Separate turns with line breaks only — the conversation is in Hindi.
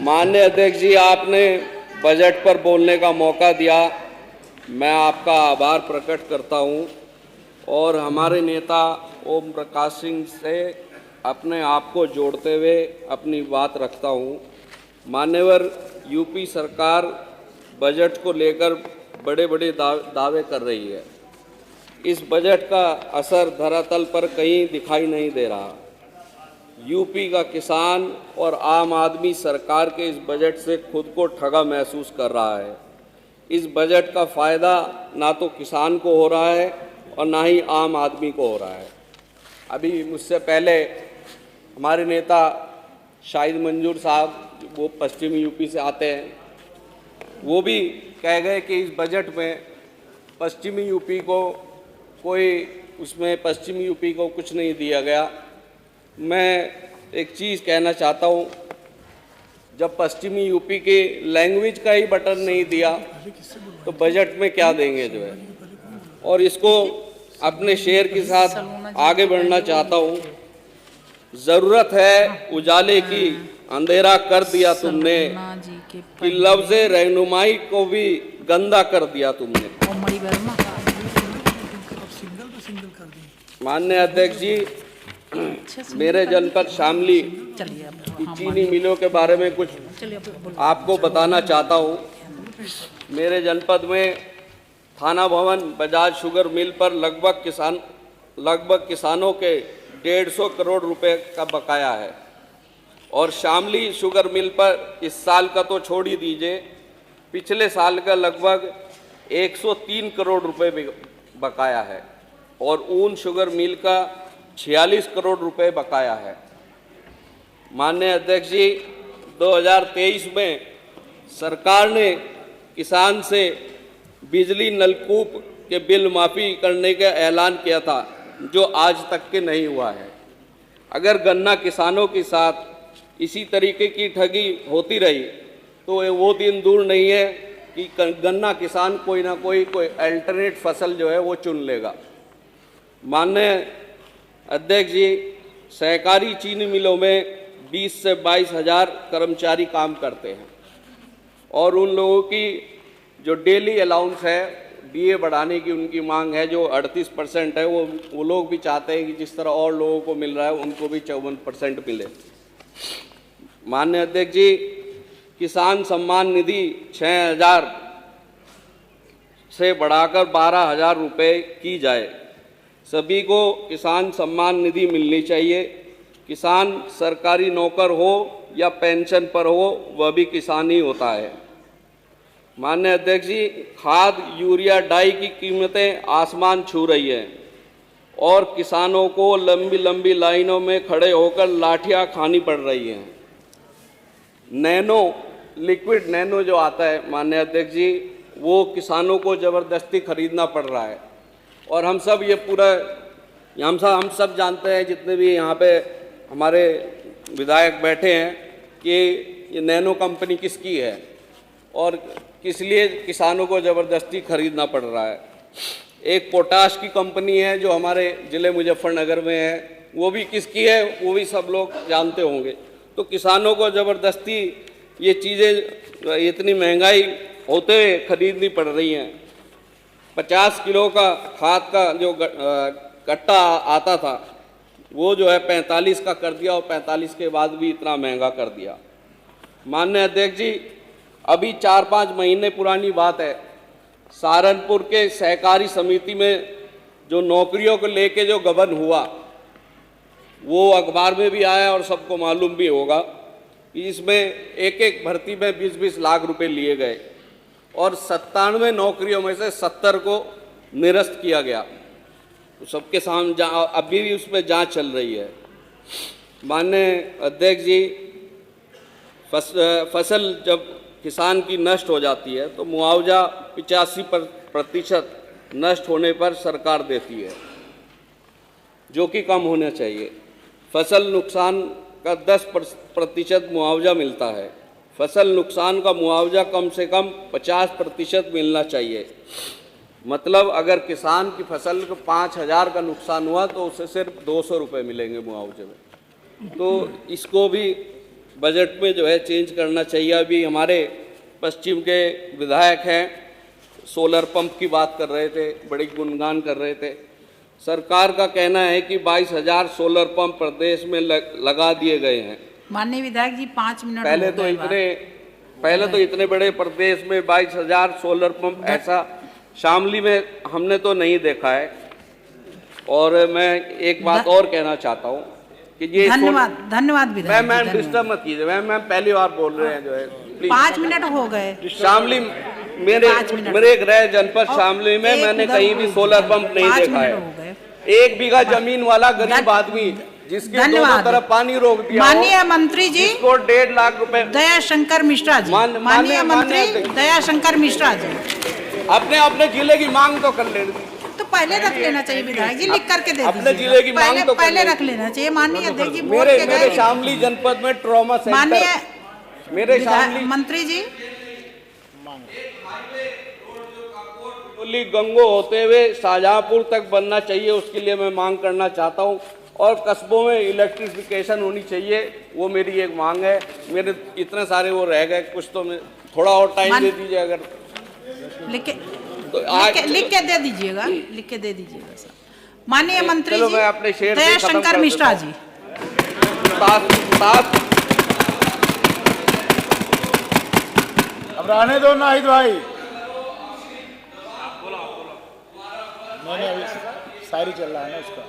माननीय अध्यक्ष जी, आपने बजट पर बोलने का मौका दिया, मैं आपका आभार प्रकट करता हूं और हमारे नेता ओम प्रकाश सिंह से अपने आप को जोड़ते हुए अपनी बात रखता हूं। मान्यवर, यूपी सरकार बजट को लेकर बड़े बड़े दावे कर रही है। इस बजट का असर धरातल पर कहीं दिखाई नहीं दे रहा। यूपी का किसान और आम आदमी सरकार के इस बजट से खुद को ठगा महसूस कर रहा है। इस बजट का फ़ायदा ना तो किसान को हो रहा है और ना ही आम आदमी को हो रहा है। अभी मुझसे पहले हमारे नेता शाहिद मंजूर साहब, वो पश्चिमी यूपी से आते हैं, वो भी कह गए कि इस बजट में पश्चिमी यूपी को कुछ नहीं दिया गया। मैं एक चीज़ कहना चाहता हूँ, जब पश्चिमी यूपी के लैंग्वेज का ही बटन नहीं दिया तो बजट में क्या देंगे जो है। और इसको अपने शेर के साथ आगे बढ़ना चाहता हूँ। ज़रूरत है उजाले की, अंधेरा कर दिया तुमने, कि लफ्ज़े रहनुमाई को भी गंदा कर दिया तुमने। माननीय अध्यक्ष जी, मेरे जनपद शामली की चीनी मिलों के बारे में कुछ आपको बताना चाहता हूँ। मेरे जनपद में थाना भवन बजाज शुगर मिल पर लगभग किसानों के 150 करोड़ रुपए का बकाया है और शामली शुगर मिल पर इस साल का तो छोड़ ही दीजिए, पिछले साल का लगभग 103 करोड़ रुपए बकाया है और ऊन शुगर मिल का 46 करोड़ रुपए बकाया है। माननीय अध्यक्ष जी, 2023 में सरकार ने किसान से बिजली नलकूप के बिल माफ़ी करने का ऐलान किया था, जो आज तक के नहीं हुआ है। अगर गन्ना किसानों के साथ इसी तरीके की ठगी होती रही तो वो दिन दूर नहीं है कि गन्ना किसान कोई ना कोई अल्टरनेट फसल जो है वो चुन लेगा। माननीय अध्यक्ष जी, सहकारी चीनी मिलों में 20 से 22 हज़ार कर्मचारी काम करते हैं और उन लोगों की जो डेली अलाउंस है, डीए बढ़ाने की उनकी मांग है, जो 38% है, वो लोग भी चाहते हैं कि जिस तरह और लोगों को मिल रहा है उनको भी 54% मिले। माननीय अध्यक्ष जी, किसान सम्मान निधि 6,000 से बढ़ाकर 12,000 रुपये की जाए। सभी को किसान सम्मान निधि मिलनी चाहिए। किसान सरकारी नौकर हो या पेंशन पर हो, वह भी किसान ही होता है। माननीय अध्यक्ष जी, खाद, यूरिया, डाई की कीमतें आसमान छू रही हैं और किसानों को लंबी लंबी लाइनों में खड़े होकर लाठियां खानी पड़ रही हैं। लिक्विड नैनो जो आता है माननीय अध्यक्ष जी, वो किसानों को ज़बरदस्ती खरीदना पड़ रहा है और हम सब जानते हैं, जितने भी यहाँ पे हमारे विधायक बैठे हैं, कि ये नैनो कंपनी किसकी है और किस लिए किसानों को ज़बरदस्ती खरीदना पड़ रहा है। एक पोटाश की कंपनी है जो हमारे ज़िले मुजफ्फरनगर में है, वो भी किसकी है वो भी सब लोग जानते होंगे। तो किसानों को ज़बरदस्ती ये चीज़ें इतनी महंगाई होते हुए खरीदनी पड़ रही हैं। 50 किलो का खाद का जो कट्टा आता था वो जो है 45 का कर दिया और 45 के बाद भी इतना महंगा कर दिया। माननीय अध्यक्ष जी, अभी 4-5 महीने पुरानी बात है, सहारनपुर के सहकारी समिति में जो नौकरियों को लेके जो गबन हुआ, वो अखबार में भी आया और सबको मालूम भी होगा कि इसमें एक भर्ती में 20-20 लाख रुपए लिए गए और 97 नौकरियों में से 70 को निरस्त किया गया। तो सबके सामने अभी भी उस पर जाँच चल रही है। माननीय अध्यक्ष जी, फसल जब किसान की नष्ट हो जाती है तो मुआवजा 85% नष्ट होने पर सरकार देती है, जो कि कम होना चाहिए। फसल नुकसान का 10% मुआवजा मिलता है। फसल नुकसान का मुआवजा कम से कम 50% मिलना चाहिए। मतलब अगर किसान की फसल को 5,000 का नुकसान हुआ तो उसे सिर्फ 200 रुपये मिलेंगे मुआवजे में। तो इसको भी बजट में जो है चेंज करना चाहिए। अभी हमारे पश्चिम के विधायक हैं, सोलर पंप की बात कर रहे थे, बड़ी गुणगान कर रहे थे। सरकार का कहना है कि 22,000 सोलर पंप प्रदेश में लगा दिए गए हैं।
माननीय विधायक जी 5 मिनट
पहले तो इतने बड़े प्रदेश में 22,000 सोलर पंप ऐसा शामली में हमने तो नहीं देखा है। और मैं एक बात और कहना चाहता हूँ कि ये
धन्यवाद विधायक।
मैम डिस्टर्ब मत कीजिए, मैम पहली बार बोल रहे हैं जो है।
5 मिनट हो गए।
शामली मेरे गृह जनपद शामली में मैंने कहीं भी सोलर पंप नहीं देखा है। 1 बीघा जमीन वाला गरीब आदमी जिसके दोनों तरफ पानी रोक दिया,
माननीय मंत्री जी
इसको 1.5 लाख रुपए।
दयाशंकर मिश्रा जी, माननीय मंत्री दयाशंकर मिश्रा जी,
अपने जिले की मांग तो कर लेनी,
तो पहले रख लेना चाहिए विधायक जी, लिख करके दे
अपने जिले की मांग तो
पहले रख लेना चाहिए। माननीय अध्यक्ष जी
मेरे शामली जनपद में ट्रॉमा सेंटर,
माननीय
मेरे शामली
मंत्री जी
गंगो होते हुए शाहजहांपुर तक बनना चाहिए, उसके लिए मैं मांग करना चाहता हूं। और कस्बों में इलेक्ट्रिफिकेशन होनी चाहिए, वो मेरी एक मांग है। मेरे इतने सारे वो रह गए, कुछ तो मैं थोड़ा और टाइम दे दीजिए अगर
लिख के दे दीजिएगा, लिख के दे दीजिएगा सर। माननीय मंत्री जी
मैं अपने शेर
दयाशंकर मिश्रा जी,
अब रहने दो नाहिद भाई। मैंने अभी शायरी चल रहा है ना उसका।